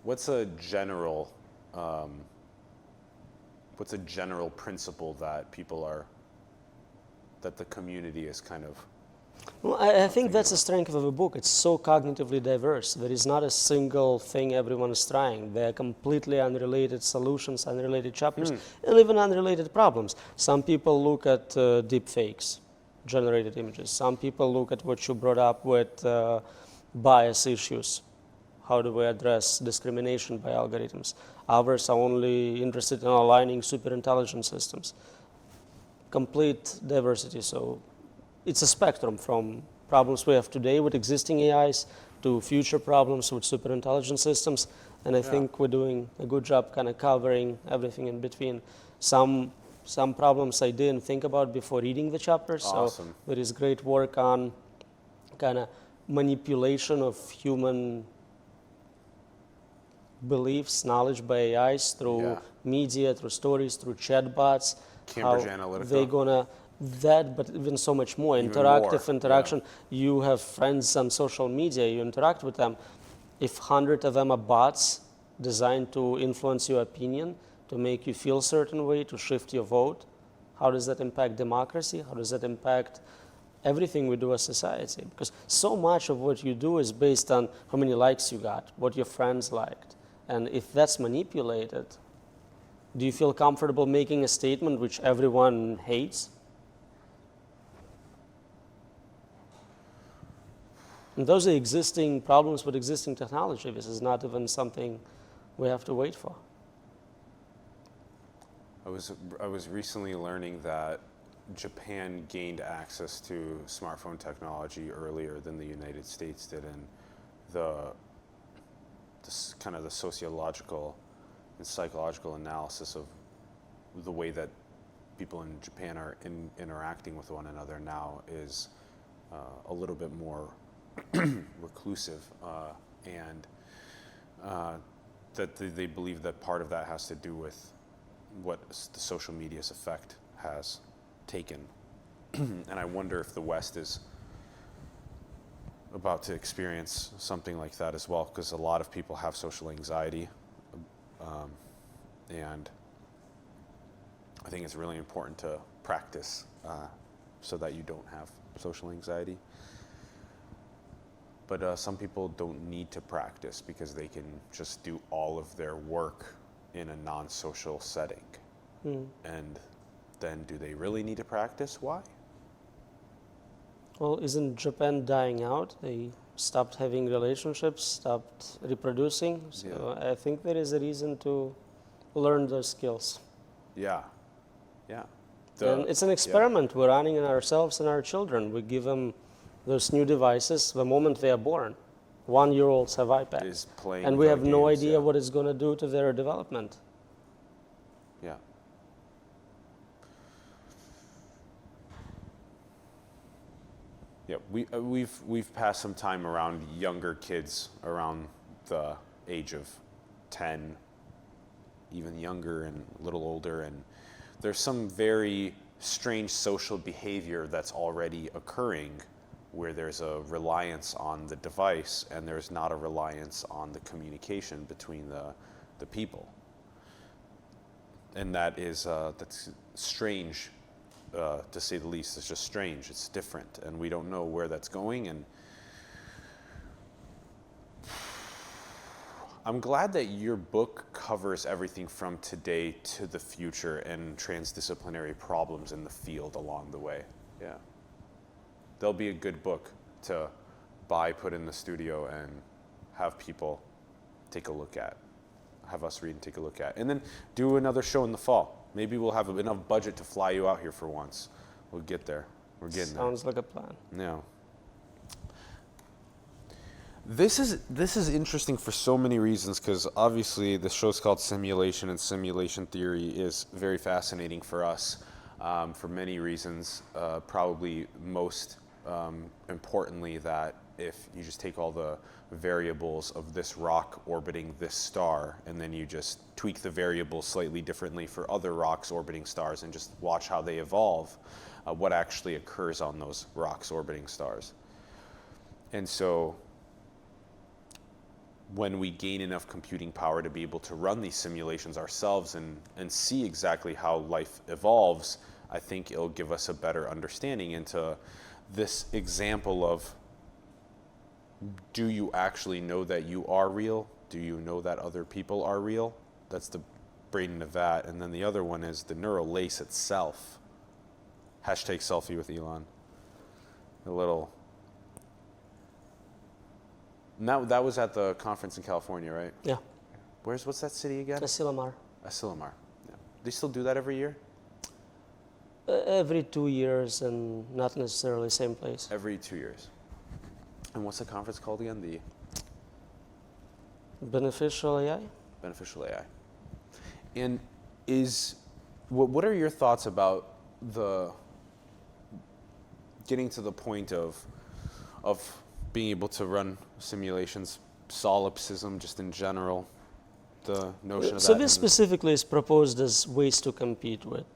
What's a general principle that that the community is kind of? Well, I think that's the strength of the book. It's so cognitively diverse. There is not a single thing everyone is trying. They're completely unrelated solutions, unrelated chapters, and even unrelated problems. Some people look at deep fakes, generated images. Some people look at what you brought up with bias issues. How do we address discrimination by algorithms? Others are only interested in aligning superintelligent systems. Complete diversity. So it's a spectrum from problems we have today with existing AIs to future problems with superintelligent systems. And I think we're doing a good job kind of covering everything in between. Some problems I didn't think about before reading the chapters. Awesome. So there is great work on kind of manipulation of human beliefs, knowledge by AIs through media, through stories, through chatbots. Cambridge how Analytica. they're gonna that, but even so much more Even interactive more, interaction. You have friends on social media, you interact with them. If 100 of them are bots designed to influence your opinion, to make you feel a certain way, to shift your vote, how does that impact democracy? How does that impact everything we do as society? Because so much of what you do is based on how many likes you got, what your friends liked. And if that's manipulated, do you feel comfortable making a statement which everyone hates? And those are existing problems with existing technology. This is not even something we have to wait for. I was recently learning that Japan gained access to smartphone technology earlier than the United States did, and the kind of the sociological and psychological analysis of the way that people in Japan are interacting with one another now is a little bit more reclusive, and that they believe that part of that has to do with what the social media's effect has taken. And I wonder if the West is about to experience something like that as well, because a lot of people have social anxiety, and I think it's really important to practice so that you don't have social anxiety. But some people don't need to practice because they can just do all of their work in a non-social setting. And then do they really need to practice? Why? Well, isn't Japan dying out? They stopped having relationships, stopped reproducing. So I think there is a reason to learn those skills. Yeah. And it's an experiment we're running on ourselves and our children. We give them those new devices the moment they are born. 1-year-olds have iPads. And we have no idea what it's going to do to their development. Yeah. Yeah, we've passed some time around younger kids around the age of 10, even younger and a little older, and there's some very strange social behavior that's already occurring where there's a reliance on the device and there's not a reliance on the communication between the people. And that is that's strange, to say the least. It's just strange. It's different, and we don't know where that's going. And I'm glad that your book covers everything from today to the future and transdisciplinary problems in the field along the way. Yeah. There'll be a good book to buy, put in the studio, and have people take a look at. Have us read and take a look at. And then do another show in the fall. Maybe we'll have enough budget to fly you out here for once. We'll get there. We're getting there. Sounds like a plan. Yeah. This is interesting for so many reasons, because obviously the show's called Simulation, and simulation theory is very fascinating for us for many reasons. Probably most importantly, that if you just take all the variables of this rock orbiting this star, and then you just tweak the variables slightly differently for other rocks orbiting stars and just watch how they evolve, what actually occurs on those rocks orbiting stars. And so when we gain enough computing power to be able to run these simulations ourselves and see exactly how life evolves, I think it'll give us a better understanding into this example of, do you actually know that you are real? Do you know that other people are real? That's the brain of that. And then the other one is the neural lace itself. Hashtag selfie with Elon. A little. Now that was at the conference in California, right? Yeah. What's that city again? Asilomar. Asilomar. Yeah. They still do that every year? Every 2 years, and not necessarily same place. Every 2 years. And what's the conference called again? The Beneficial AI? Beneficial AI. And what are your thoughts about the getting to the point of being able to run simulations, solipsism just in general, the notion of So that. this specifically is proposed as ways to compete with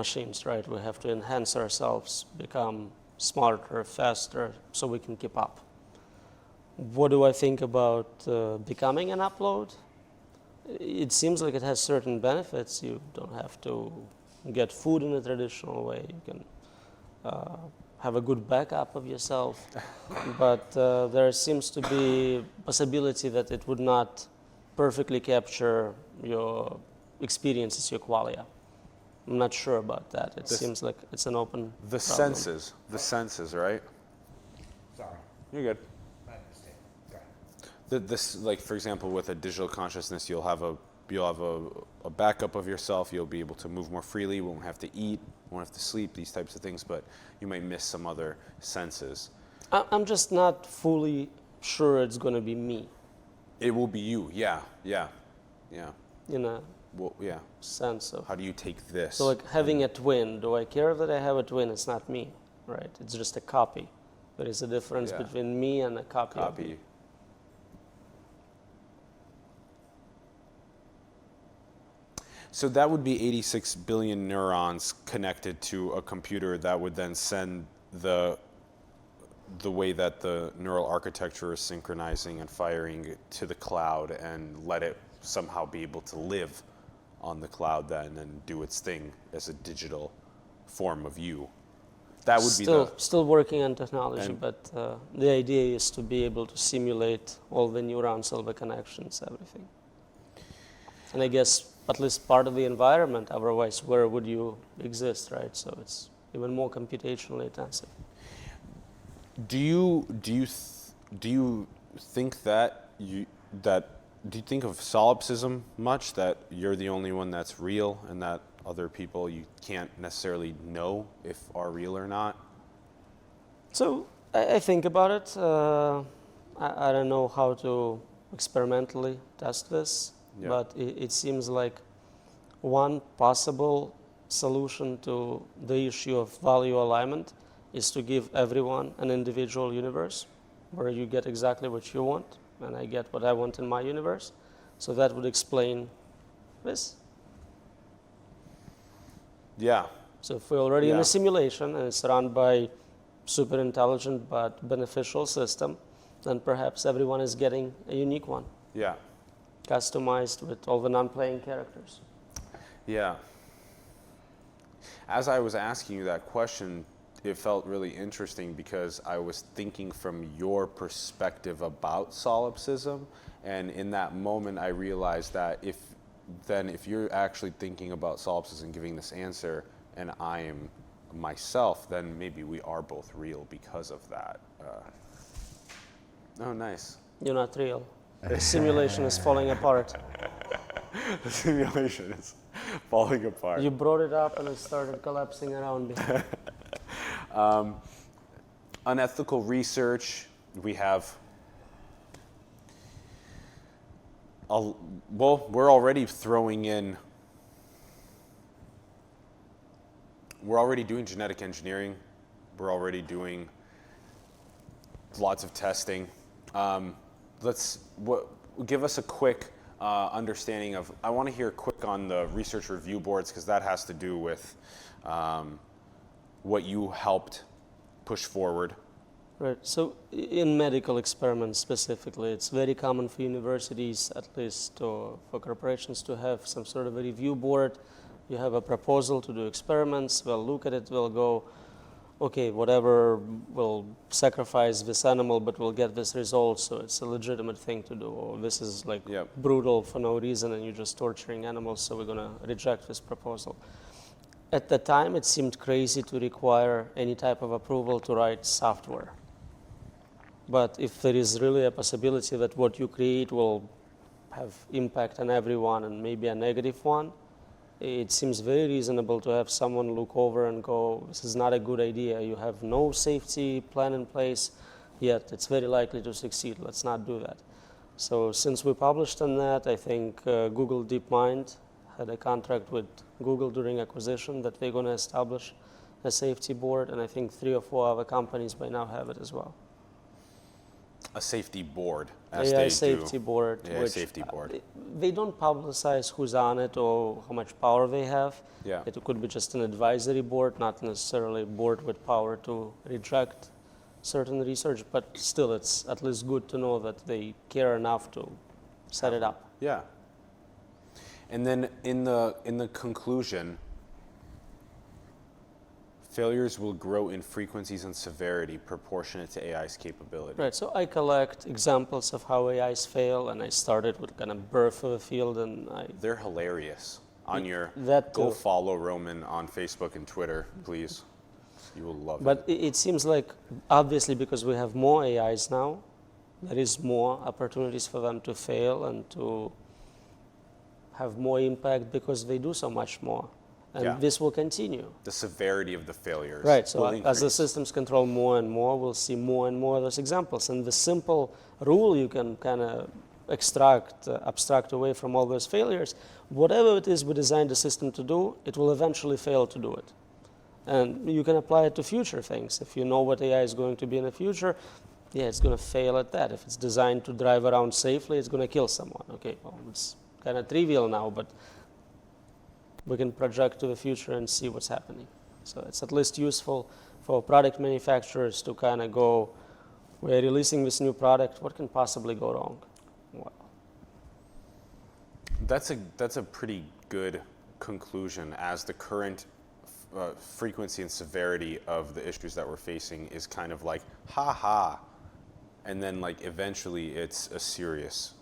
machines, right? We have to enhance ourselves, become smarter, faster, so we can keep up. What do I think about becoming an upload? It seems like it has certain benefits. You don't have to get food in a traditional way. You can have a good backup of yourself. But there seems to be possibility that it would not perfectly capture your experiences, your qualia. I'm not sure about that. It seems like it's an open The problem. senses, right? Sorry. You're good. My mistake. Go ahead. This, like for example, with a digital consciousness, you'll have a backup of yourself. You'll be able to move more freely. Won't have to eat. Won't have to sleep. These types of things, but you might miss some other senses. I'm just not fully sure it's going to be me, It will be you. Yeah. in a Well, yeah. sense of. How do you take this? So like having a twin, do I care that I have a twin? It's not me, right? It's just a copy. There is a difference Yeah. between me and a copy. Of me. copy. So that would be 86 billion neurons connected to a computer that would then send the way that the neural architecture is synchronizing and firing to the cloud and let it somehow be able to live on the cloud then and do its thing as a digital form of you. That would Still working on technology, And- but the idea is to be able to simulate all the neurons, all the connections, everything. And I guess at least part of the environment, otherwise where would you exist, right? So it's even more computationally intensive. Do you think that do you think of solipsism much, that you're the only one that's real and that other people you can't necessarily know if are real or not? So I think about it. I don't know how to experimentally test this, Yeah. but it seems like one possible solution to the issue of value alignment is to give everyone an individual universe where you get exactly what you want and I get what I want in my universe. So that would explain this. Yeah. So if we're already in Yeah. a simulation and it's run by super intelligent but beneficial system, then perhaps everyone is getting a unique one, Yeah. customized with all the non-playing characters. Yeah. As I was asking you that question, it felt really interesting because I was thinking from your perspective about solipsism, and in that moment I realized that if you're actually thinking about solipsism and giving this answer, and I am myself, then maybe we are both real because of that. Oh, nice. You're not real. The simulation is falling apart. The simulation is falling apart. You brought it up and it started collapsing around me. Unethical research, we have, we're already doing genetic engineering. We're already doing lots of testing. Give us a quick understanding of, I want to hear quick on the research review boards, because that has to do with what you helped push forward. Right. So in medical experiments specifically, it's very common for universities, at least, or for corporations, to have some sort of a review board. You have a proposal to do experiments. We'll look at it. We'll go, okay, whatever, we'll sacrifice this animal, but we'll get this result. So it's a legitimate thing to do. Or this is like Yep. brutal for no reason, and you're just torturing animals. So we're going to reject this proposal. At the time, it seemed crazy to require any type of approval to write software. But if there is really a possibility that what you create will have impact on everyone and maybe a negative one, it seems very reasonable to have someone look over and go, this is not a good idea. You have no safety plan in place, yet it's very likely to succeed. Let's not do that. So since we published on that, I think Google DeepMind had a contract with Google during acquisition that they're going to establish a safety board, and I think 3 or 4 other companies by now have it as well. a safety board, as AI they safety do. board. AI Which, safety board. They don't publicize who's on it or how much power they have. Yeah. It could be just an advisory board, not necessarily a board with power to reject certain research, but still it's at least good to know that they care enough to set it up. Yeah. And then in the conclusion, failures will grow in frequencies and severity proportionate to AI's capability. Right, so I collect examples of how AIs fail, and I started with kind of birth of a field, and They're hilarious. On your that go too. follow Roman on Facebook and Twitter, please. You will love But it. it seems like, obviously, because we have more AIs now, there is more opportunities for them to fail and to have more impact because they do so much more. And Yeah. this will continue. The severity of the failures. Right, so will as the increase. systems control more and more, we'll see more and more of those examples. And the simple rule you can kind of abstract away from all those failures, whatever it is we designed the system to do, it will eventually fail to do it. And you can apply it to future things. If you know what AI is going to be in the future, yeah, it's going to fail at that. If it's designed to drive around safely, it's going to kill someone. Okay, well, it's kind of trivial now, but we can project to the future and see what's happening. So it's at least useful for product manufacturers to kind of go, we're releasing this new product, what can possibly go wrong? Well, That's a pretty good conclusion, as the current frequency and severity of the issues that we're facing is kind of like, ha ha, and then like eventually it's a serious.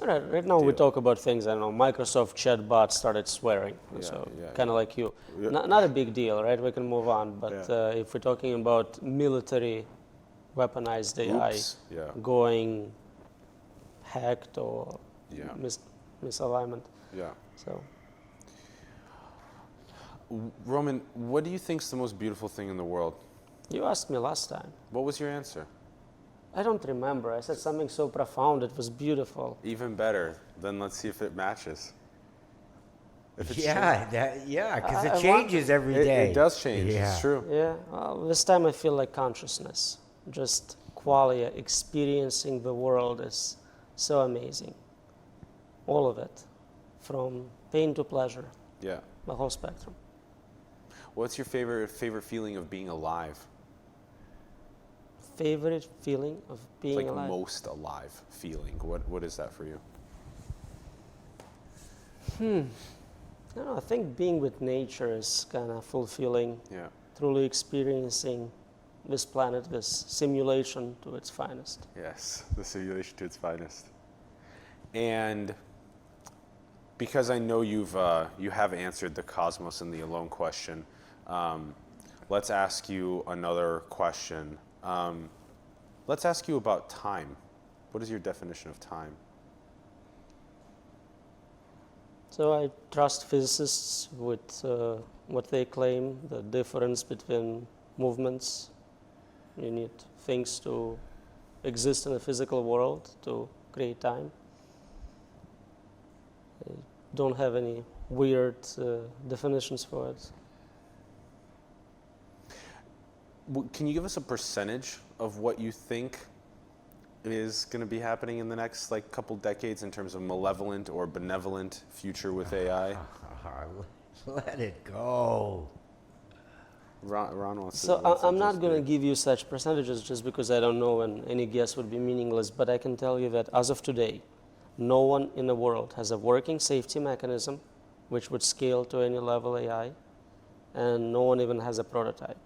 right now we deal. talk about things, I don't know, Microsoft chatbot started swearing, so yeah, kind of like you. Yeah. Not a big deal, right? We can move on, but Yeah. if we're talking about military weaponized AI Oops. Yeah. going hacked or Yeah. misalignment, Yeah. so. Roman, what do you think is the most beautiful thing in the world? You asked me last time. What was your answer? I don't remember. I said something so profound. It was beautiful. Even better. Then let's see if it matches. If it's Yeah, because I it changes every It, day. it does change. Yeah. It's true. Yeah. Well, this time I feel like consciousness. Just qualia, experiencing the world is so amazing. All of it, from pain to pleasure, Yeah. the whole spectrum. What's your favorite feeling of being alive? Favorite feeling of being Like alive? most alive feeling. What is that for you? I don't know. I think being with nature is kind of fulfilling. Yeah. Truly experiencing this planet, this simulation to its finest. Yes, the simulation to its finest. And because I know you have answered the cosmos and the alone question, let's ask you another question. Let's ask you about time. What is your definition of time? So I trust physicists with what they claim, the difference between movements. You need things to exist in the physical world to create time. I don't have any weird definitions for it. Can you give us a percentage of what you think is going to be happening in the next couple decades in terms of malevolent or benevolent future with AI? Let it go. Ron wants to. So wants to I'm not just going to be- give you such percentages just because I don't know, and any guess would be meaningless, but I can tell you that as of today, no one in the world has a working safety mechanism which would scale to any level AI, and no one even has a prototype.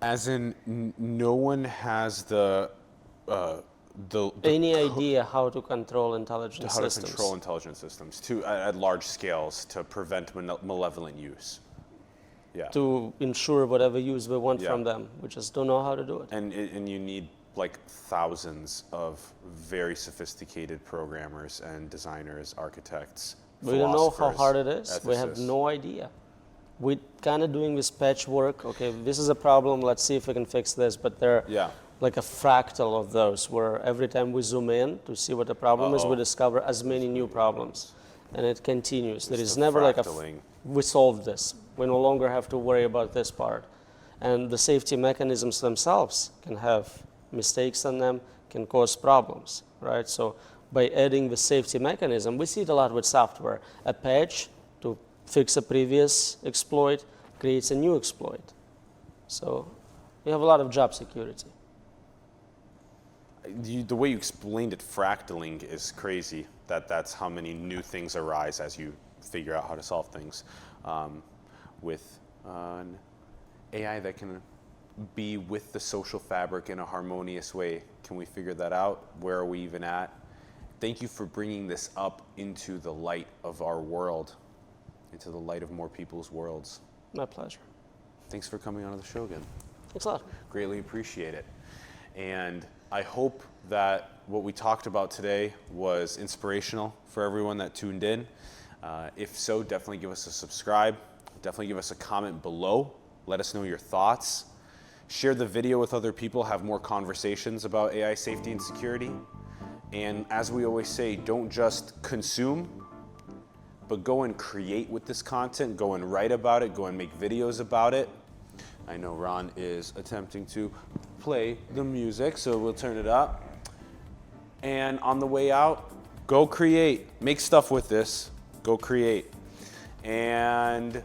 As in, no one has the Any idea how to control intelligent how systems. to control intelligent systems at large scales to prevent malevolent use. Yeah. To ensure whatever use we want Yeah. from them. We just don't know how to do it. And you need thousands of very sophisticated programmers and designers, architects. We don't know how philosophers, hard it is. We have ethicists. no idea. We're kind of doing this patchwork. Okay, this is a problem. Let's see if we can fix this. But they're Yeah. like a fractal of those, where every time we zoom in to see what the problem is, we discover as many new problems. And it continues. There It's is the never fractaling. we solved this. We no longer have to worry about this part. And the safety mechanisms themselves can have mistakes in them, can cause problems, right? So by adding the safety mechanism, we see it a lot with software. A patch to fix a previous exploit creates a new exploit. So you have a lot of job security. The way you explained it, fractaling, is crazy. That's how many new things arise as you figure out how to solve things. With an AI that can be with the social fabric in a harmonious way. Can we figure that out? Where are we even at? Thank you for bringing this up into the light of our world, into the light of more people's worlds. My pleasure. Thanks for coming on the show again. Thanks a lot. Greatly appreciate it. And I hope that what we talked about today was inspirational for everyone that tuned in. If so, definitely give us a subscribe. Definitely give us a comment below. Let us know your thoughts. Share the video with other people. Have more conversations about AI safety and security. And as we always say, don't just consume, but go and create with this content. Go and write about it. Go and make videos about it. I know Ron is attempting to play the music, so we'll turn it up. And on the way out, go create. Make stuff with this. Go create. And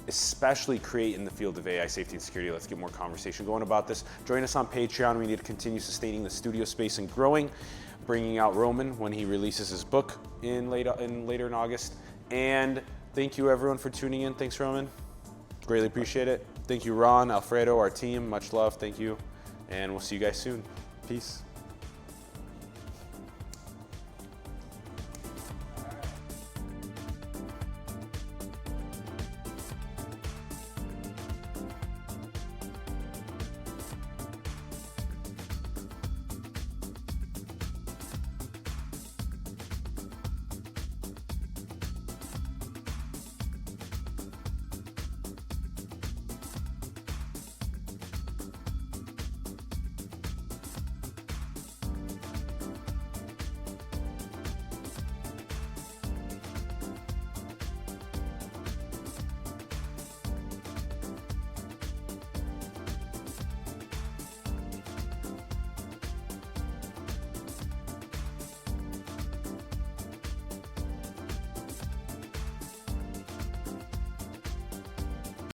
especially create in the field of AI safety and security. Let's get more conversation going about this. Join us on Patreon. We need to continue sustaining the studio space and growing, bringing out Roman when he releases his book later in August. And thank you everyone for tuning in. Thanks, Roman. Greatly appreciate it. Thank you, Ron, Alfredo, our team. Much love. Thank you. And we'll see you guys soon. Peace.